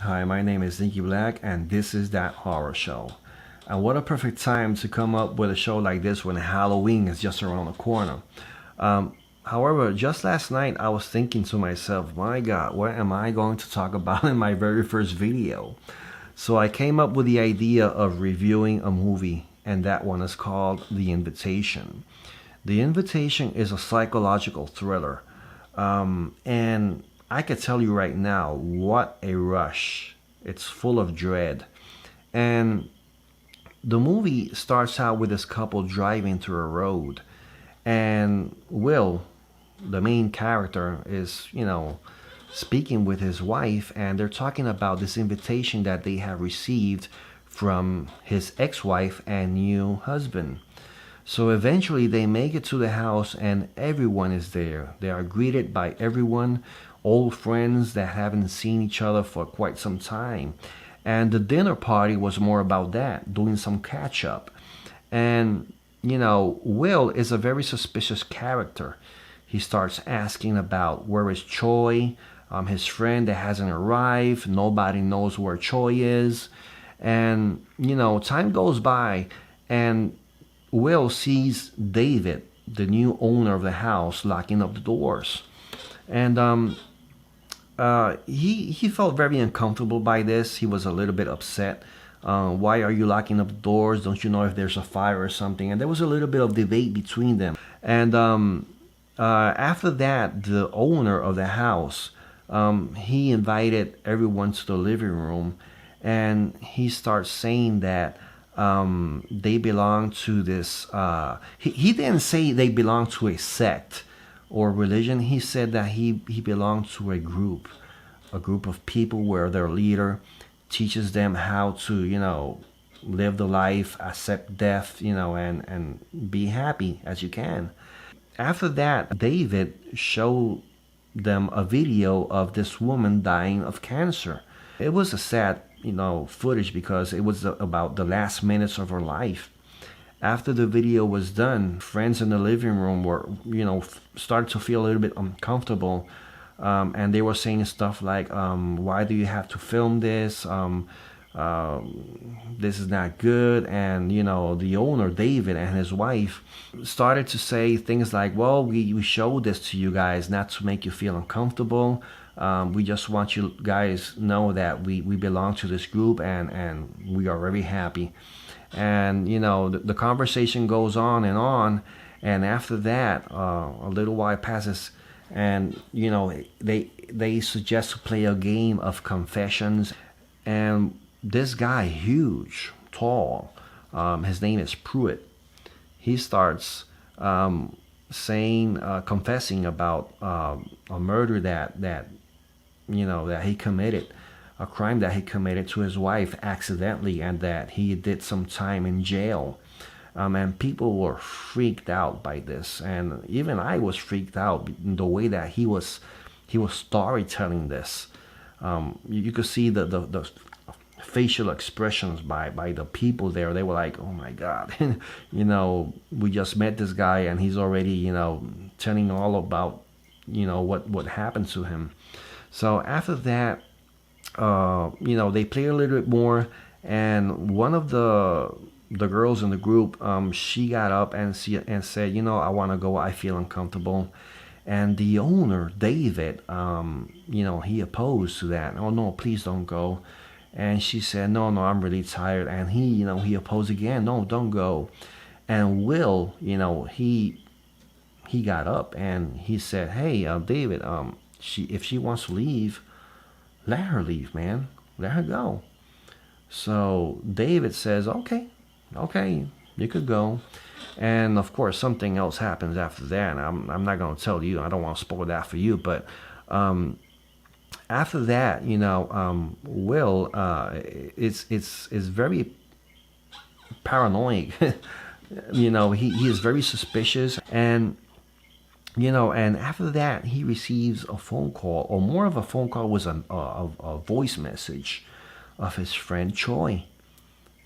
Hi, my name is Nicky Black, and this is That Horror Show. And what a perfect time to come up with a show like this when Halloween is just around the corner. However, just last night I was thinking to myself, my God, what am I going to talk about in my very first video? So I came up with the idea of reviewing a movie, and that one is called The Invitation. The Invitation is a psychological thriller. And I could tell you right now, what a rush. It's full of dread. And the movie starts out with this couple driving through a road. And Will, the main character, is, speaking with his wife, and they're talking about this invitation that they have received from his ex wife and new husband. So eventually they make it to the house and everyone is there. They are greeted by everyone, old friends that haven't seen each other for quite some time. And the dinner party was more about that, doing some catch up. And, Will is a very suspicious character. He starts asking about where is Choi, his friend that hasn't arrived. Nobody knows where Choi is. And, time goes by and Will sees David, the new owner of the house, locking up the doors. And he felt very uncomfortable by this. He was a little bit upset. Why are you locking up the doors? Don't you know if there's a fire or something? And there was a little bit of debate between them. And after that, the owner of the house, he invited everyone to the living room, and he starts saying that they belong to this. He didn't say they belong to a sect or religion. He said that he belonged to a group of people where their leader teaches them how to, live the life, accept death, and be happy as you can. After that, David showed them a video of this woman dying of cancer. It was a sad, footage because it was about the last minutes of her life. After the video was done, friends in the living room were, started to feel a little bit uncomfortable. And they were saying stuff like, why do you have to film this? This is not good. And, the owner, David, and his wife started to say things like, well, we showed this to you guys not to make you feel uncomfortable. We just want you guys know that we belong to this group and we are very happy. And, the conversation goes on and on. And after that, a little while passes and, they suggest to play a game of confessions. And this guy, huge, tall, his name is Pruitt. He starts confessing about a murder that he committed, a crime that he committed to his wife accidentally, and that he did some time in jail. And people were freaked out by this, and even I was freaked out in the way that he was storytelling this. You could see the facial expressions by the people there. They were like, oh my God, we just met this guy and he's already, telling all about, what happened to him. So after that, they play a little bit more, and one of the girls in the group, she got up and said, I want to go. I feel uncomfortable. And the owner, David, he opposed to that. Oh no, please don't go. And she said, no, I'm really tired. And he opposed again. No, don't go. And Will, he got up and he said, hey, David, if she wants to leave, let her leave, man. Let her go. So David says, okay, you could go. And of course, something else happens after that. I'm not going to tell you. I don't want to spoil that for you. But after that, Will it's very paranoid. He is very suspicious, and and after that, he receives a phone call, or more of a phone call was a voice message of his friend Choi.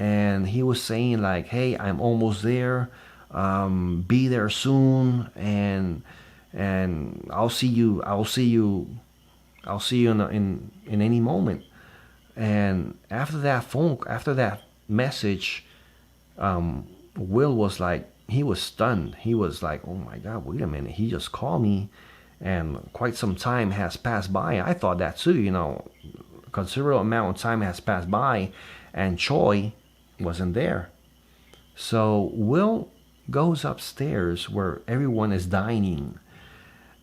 And he was saying like, hey, I'm almost there. Be there soon, and I'll see you in any moment. And after that message, Will was like, he was stunned. He was like, oh my God, wait a minute. He just called me, and quite some time has passed by. I thought that too, a considerable amount of time has passed by, and Choi wasn't there. So Will goes upstairs where everyone is dining,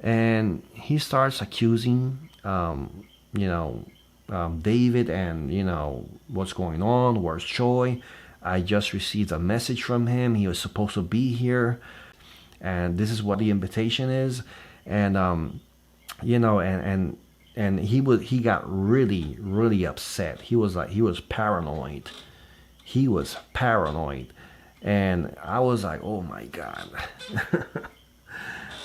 and he starts accusing, David, and what's going on. Where's Choi? I just received a message from him. He was supposed to be here, and this is what the invitation is. And and he got really really upset. He was paranoid. He was paranoid, and I was like, oh my God.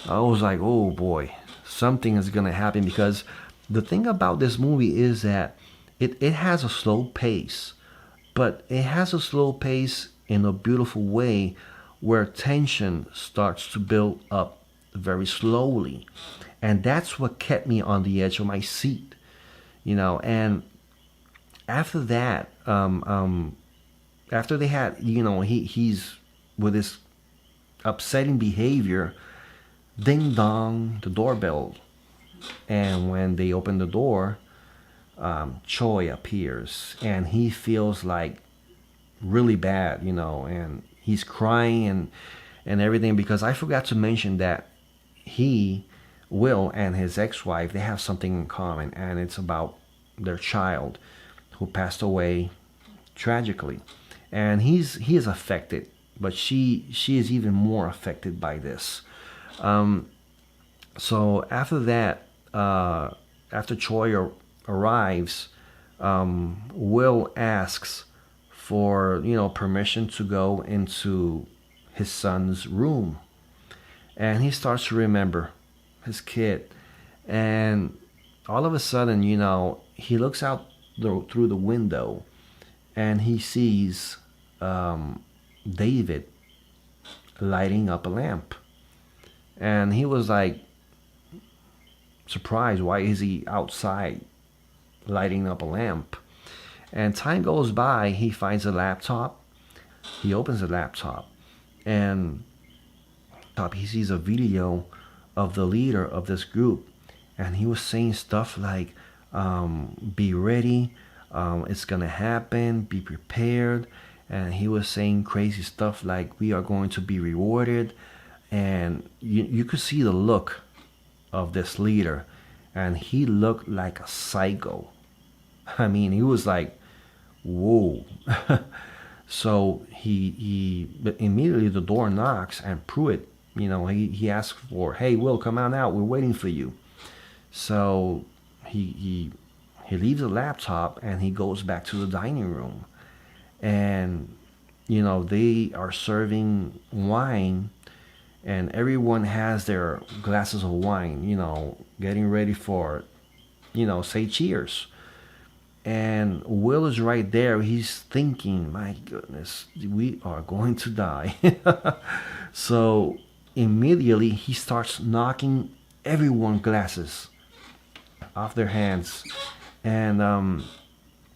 I was like, oh boy, something is gonna happen, because the thing about this movie is that it has a slow pace, but it has a slow pace in a beautiful way, where tension starts to build up very slowly. And that's what kept me on the edge of my seat, and after that, after they had, he's with his upsetting behavior. Ding dong, the doorbell. And when they open the door, Choi appears, and he feels like really bad, and he's crying and everything, because I forgot to mention that he, Will, and his ex-wife, they have something in common, and it's about their child who passed away tragically. And he is affected, but she is even more affected by this. So after that, after Choi arrives, Will asks for permission to go into his son's room, and he starts to remember his kid, and all of a sudden, he looks out through the window, and he sees David lighting up a lamp. And he was like surprised, why is he outside lighting up a lamp? And time goes by, he finds a laptop. He opens the laptop, and he sees a video of the leader of this group, and he was saying stuff like, be ready, it's gonna happen, be prepared. And he was saying crazy stuff like, we are going to be rewarded. And you could see the look of this leader, and he looked like a psycho. I mean, he was like, whoa. So he immediately, the door knocks, and Pruitt, he asks for, hey Will, come on out, we're waiting for you. So he leaves the laptop, and he goes back to the dining room, and they are serving wine, and everyone has their glasses of wine, getting ready for, say cheers. And Will is right there. He's thinking, my goodness, we are going to die. So immediately he starts knocking everyone's glasses off their hands. And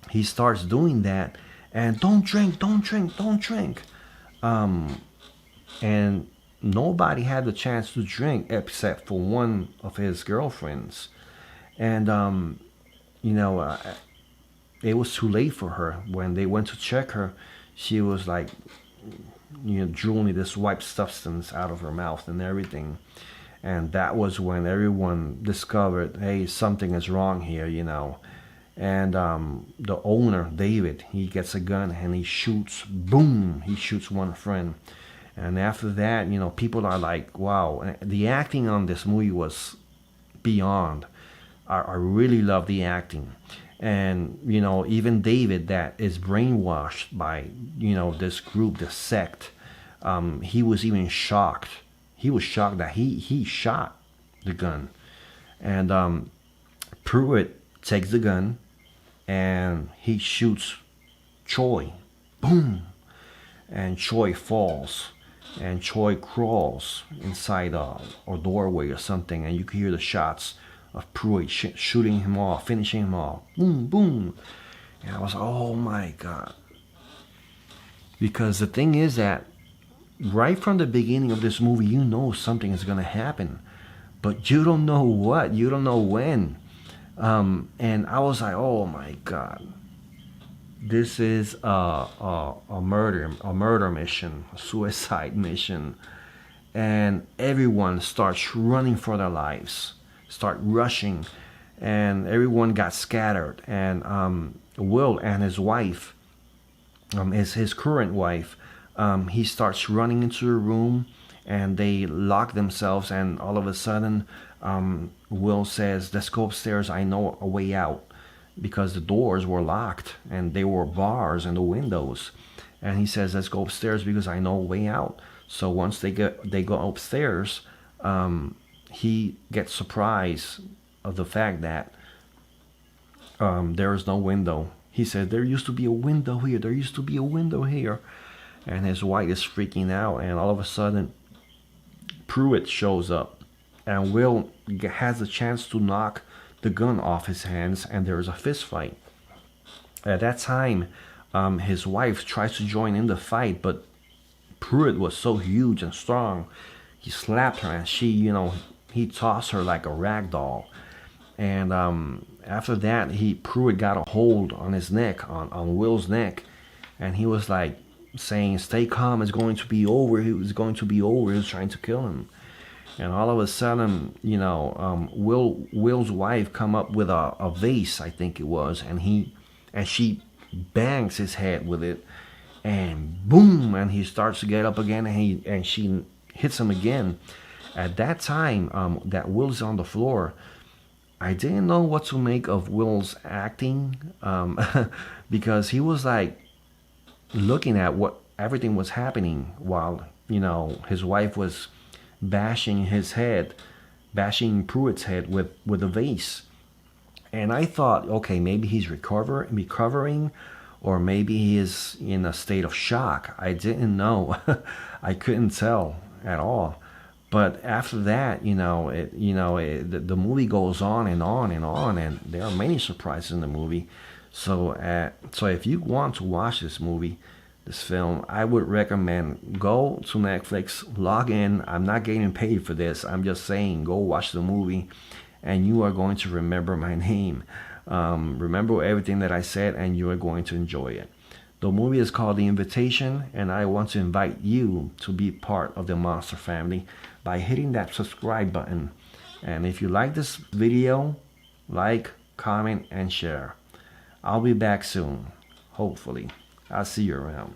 he starts doing that. And don't drink, don't drink, don't drink. And nobody had the chance to drink except for one of his girlfriends. And it was too late for her. When they went to check her, she was like, drooling this white substance out of her mouth and everything. And that was when everyone discovered, hey, something is wrong here, And the owner, David, he gets a gun, and he shoots, boom, he shoots one friend. And after that, people are like, wow. The acting on this movie was beyond. I really love the acting. And, even David, that is brainwashed by, this group, this sect, he was even shocked. He was shocked that he shot the gun. And Pruitt takes the gun, and he shoots Choi. Boom! And Choi falls. And Choi crawls inside a doorway or something, and you can hear the shots of Pruitt shooting him off, finishing him off. Boom, boom. And I was, oh my God. Because the thing is that right from the beginning of this movie, you know something is going to happen, but you don't know what, you don't know when. And I was like, oh my God, this is a murder mission, a suicide mission. And everyone starts running for their lives, start rushing, and everyone got scattered. And Will and his wife, his current wife, he starts running into a room, and they lock themselves. And all of a sudden, Will says, "Let's go upstairs. I know a way out," because the doors were locked and there were bars in the windows. And he says, "Let's go upstairs because I know a way out." So once they go upstairs, he gets surprised of the fact that there is no window. He said, "There used to be a window here. There used to be a window here." And his wife is freaking out. And all of a sudden, Pruitt shows up. And Will has a chance to knock the gun off his hands. And there is a fist fight. At that time, his wife tries to join in the fight. But Pruitt was so huge and strong. He slapped her. And she, he tossed her like a rag doll. And after that, Pruitt got a hold on his neck, on Will's neck, and he was like saying, "Stay calm, it's going to be over." He was going to be over. He was trying to kill him. And all of a sudden, Will's wife come up with a vase, I think it was, and she bangs his head with it, and boom, and he starts to get up again, and she hits him again. At that time, that Will's on the floor, I didn't know what to make of Will's acting, because he was like looking at what everything was happening while his wife was bashing Pruitt's head with a vase. And I thought, okay, maybe he's recovering, or maybe he is in a state of shock. I didn't know. I couldn't tell at all. But after that, the movie goes on and on and on, and there are many surprises in the movie. So if you want to watch this film, I would recommend go to Netflix, log in. I'm not getting paid for this. I'm just saying, go watch the movie, and you are going to remember my name. Remember everything that I said, and you are going to enjoy it. The movie is called The Invitation, and I want to invite you to be part of the Monster family by hitting that subscribe button. And if you like this video, like, comment, and share. I'll be back soon, hopefully. I'll see you around.